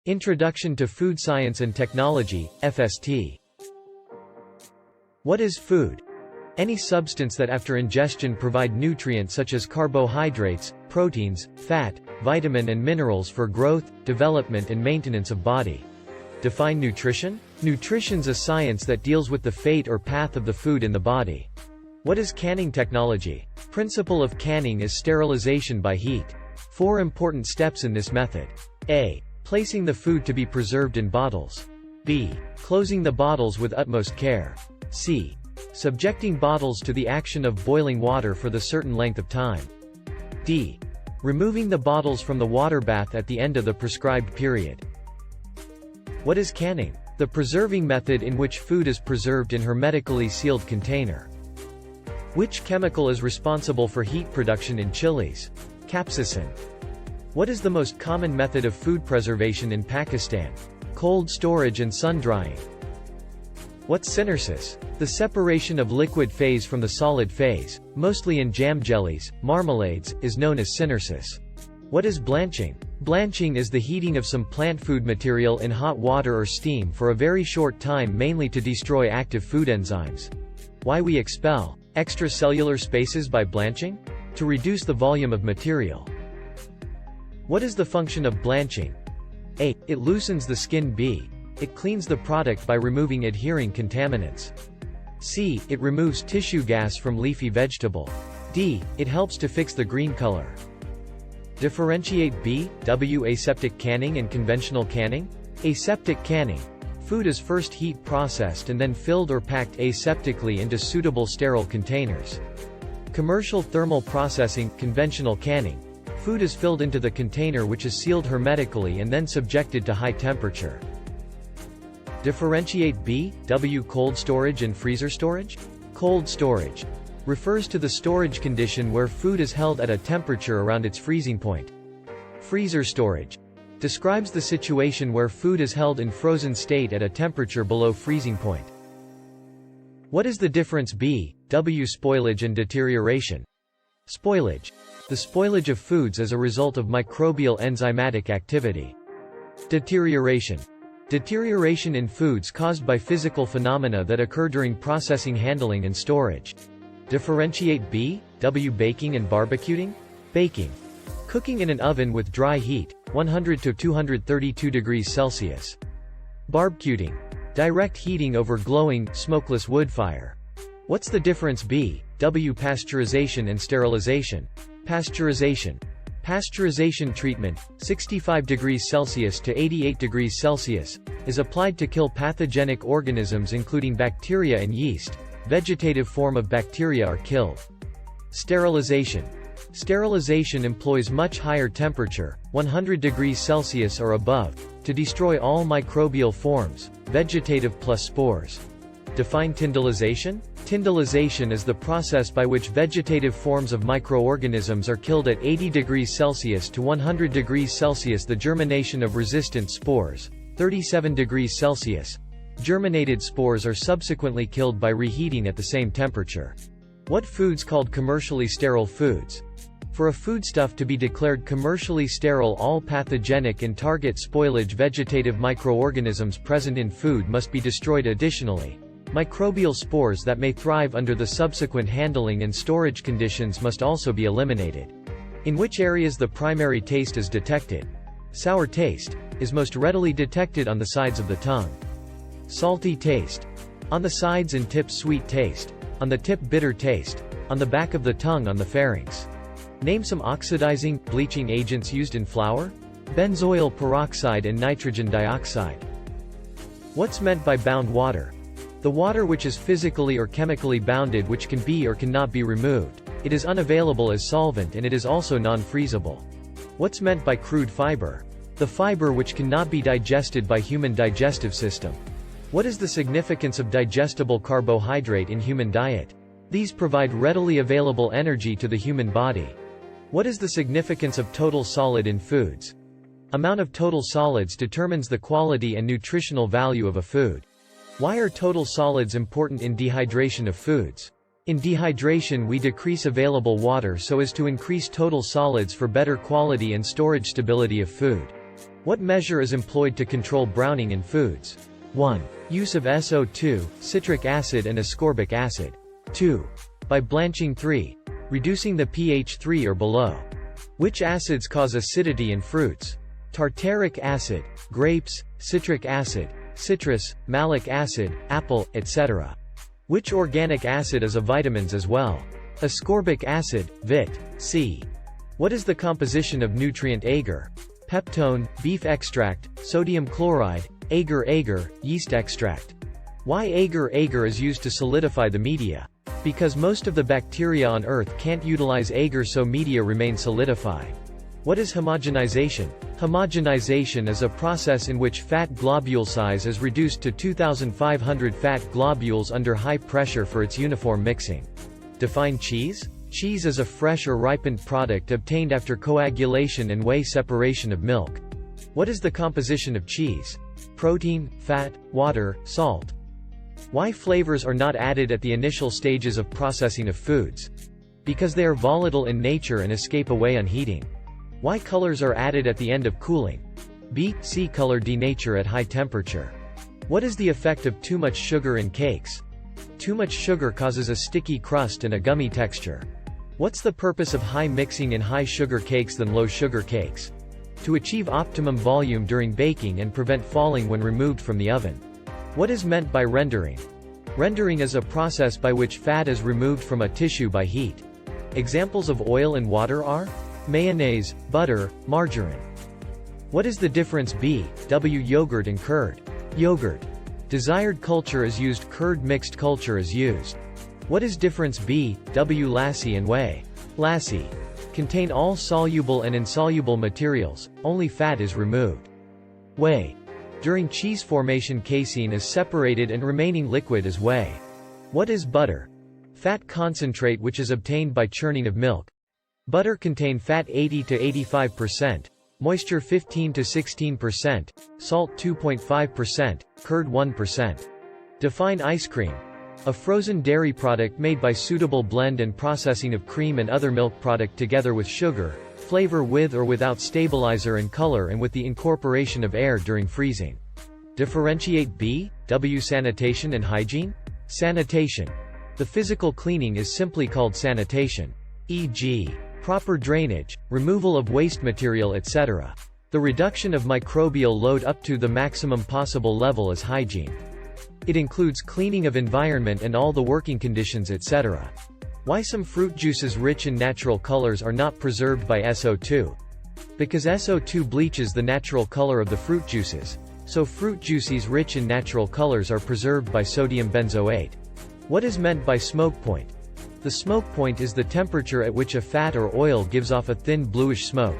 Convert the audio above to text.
Introduction to Food Science and Technology, FST. What is food? Any substance that after ingestion provide nutrients such as carbohydrates, proteins, fat, vitamin and minerals for growth, development and maintenance of body. Define nutrition? Nutrition's a science that deals with the fate or path of the food in the body. What is canning technology? Principle of canning is sterilization by heat. 4 important steps in this method. A. Placing the food to be preserved in bottles. B. Closing the bottles with utmost care. C. Subjecting bottles to the action of boiling water for the certain length of time. D. Removing the bottles from the water bath at the end of the prescribed period. What is canning? The preserving method in which food is preserved in hermetically sealed container. Which chemical is responsible for heat production in chilies? Capsaicin. What is the most common method of food preservation in Pakistan? Cold storage and sun drying. What's synersis? The separation of liquid phase from the solid phase, mostly in jam jellies, marmalades, is known as synersis. What is blanching? Blanching is the heating of some plant food material in hot water or steam for a very short time, mainly to destroy active food enzymes. Why we expel extracellular spaces by blanching? To reduce the volume of material. What is the function of blanching? A. It loosens the skin. B. It cleans the product by removing adhering contaminants. C. It removes tissue gas from leafy vegetable. D. It helps to fix the green color. Differentiate B, W. Aseptic canning and conventional canning. Aseptic canning. Food is first heat processed and then filled or packed aseptically into suitable sterile containers. Commercial thermal processing, conventional canning. Food is filled into the container which is sealed hermetically and then subjected to high temperature. Differentiate B, W. Cold storage and freezer storage. Cold storage refers to the storage condition where food is held at a temperature around its freezing point. Freezer storage describes the situation where food is held in frozen state at a temperature below freezing point. What is the difference B, W. Spoilage and deterioration. Spoilage. The spoilage of foods as a result of microbial enzymatic activity. Deterioration. Deterioration in foods caused by physical phenomena that occur during processing, handling and storage. Differentiate B, W. Baking and barbecuing. Baking. Cooking in an oven with dry heat, 100 to 232 degrees Celsius. Barbecuing. Direct heating over glowing, smokeless wood fire. What's the difference B, W. Pasteurization and sterilization. Pasteurization. Pasteurization treatment, 65 degrees Celsius to 88 degrees Celsius, is applied to kill pathogenic organisms including bacteria and yeast. Vegetative form of bacteria are killed. Sterilization. Sterilization employs much higher temperature, 100 degrees Celsius or above, to destroy all microbial forms, vegetative plus spores. Define tyndallization? Tyndallization is the process by which vegetative forms of microorganisms are killed at 80 degrees Celsius to 100 degrees Celsius. The germination of resistant spores, 37 degrees Celsius. Germinated spores are subsequently killed by reheating at the same temperature. What foods called commercially sterile foods? For a foodstuff to be declared commercially sterile, all pathogenic and target spoilage vegetative microorganisms present in food must be destroyed. Additionally, microbial spores that may thrive under the subsequent handling and storage conditions must also be eliminated. In which areas the primary taste is detected? Sour taste is most readily detected on the sides of the tongue. Salty taste on the sides and tip. Sweet taste on the tip. Bitter taste on the back of the tongue on the pharynx. Name some oxidizing, bleaching agents used in flour. Benzoyl peroxide and nitrogen dioxide. What's meant by bound water? The water which is physically or chemically bounded, which can be or cannot be removed. It is unavailable as solvent and it is also non-freezable. What's meant by crude fiber? The fiber which cannot be digested by human digestive system. What is the significance of digestible carbohydrate in human diet? These provide readily available energy to the human body. What is the significance of total solid in foods? Amount of total solids determines the quality and nutritional value of a food. Why are total solids important in dehydration of foods? In dehydration we decrease available water so as to increase total solids for better quality and storage stability of food. What measure is employed to control browning in foods? 1. Use of SO2, citric acid and ascorbic acid. 2. By blanching. 3. Reducing the pH 3 or below. Which acids cause acidity in fruits? Tartaric acid, grapes, citric acid, citrus, malic acid, apple, etc. Which organic acid is a vitamins as well? Ascorbic acid, Vit. C. What is the composition of nutrient agar? Peptone, beef extract, sodium chloride, agar-agar, yeast extract. Why agar-agar is used to solidify the media? Because most of the bacteria on Earth can't utilize agar, so media remain solidified. What is homogenization? Homogenization is a process in which fat globule size is reduced to 2,500 fat globules under high pressure for its uniform mixing. Define cheese? Cheese is a fresh or ripened product obtained after coagulation and whey separation of milk. What is the composition of cheese? Protein, fat, water, salt. Why flavors are not added at the initial stages of processing of foods? Because they are volatile in nature and escape away on heating. Why colors are added at the end of cooling? B. See color denature at high temperature. What is the effect of too much sugar in cakes? Too much sugar causes a sticky crust and a gummy texture. What's the purpose of high mixing in high sugar cakes than low sugar cakes? To achieve optimum volume during baking and prevent falling when removed from the oven. What is meant by rendering? Rendering is a process by which fat is removed from a tissue by heat. Examples of oil and water are? Mayonnaise, butter, margarine. What is the difference B.W. yogurt and curd? Yogurt. Desired culture is used, curd mixed culture is used. What is difference B.W. lassi and whey? Lassi. Contain all soluble and insoluble materials, only fat is removed. Whey. During cheese formation, casein is separated and remaining liquid is whey. What is butter? Fat concentrate which is obtained by churning of milk. Butter contain fat 80 to 85%, moisture 15 to 16%, salt 2.5%, curd 1%. Define ice cream. A frozen dairy product made by suitable blend and processing of cream and other milk product together with sugar, flavor with or without stabilizer and color and with the incorporation of air during freezing. Differentiate B.W. sanitation and hygiene? Sanitation. The physical cleaning is simply called sanitation. E.g. proper drainage, removal of waste material, etc. The reduction of microbial load up to the maximum possible level is hygiene. It includes cleaning of environment and all the working conditions, etc. Why some fruit juices rich in natural colors are not preserved by SO2? Because SO2 bleaches the natural color of the fruit juices, so fruit juices rich in natural colors are preserved by sodium benzoate. What is meant by smoke point? The smoke point is the temperature at which a fat or oil gives off a thin bluish smoke.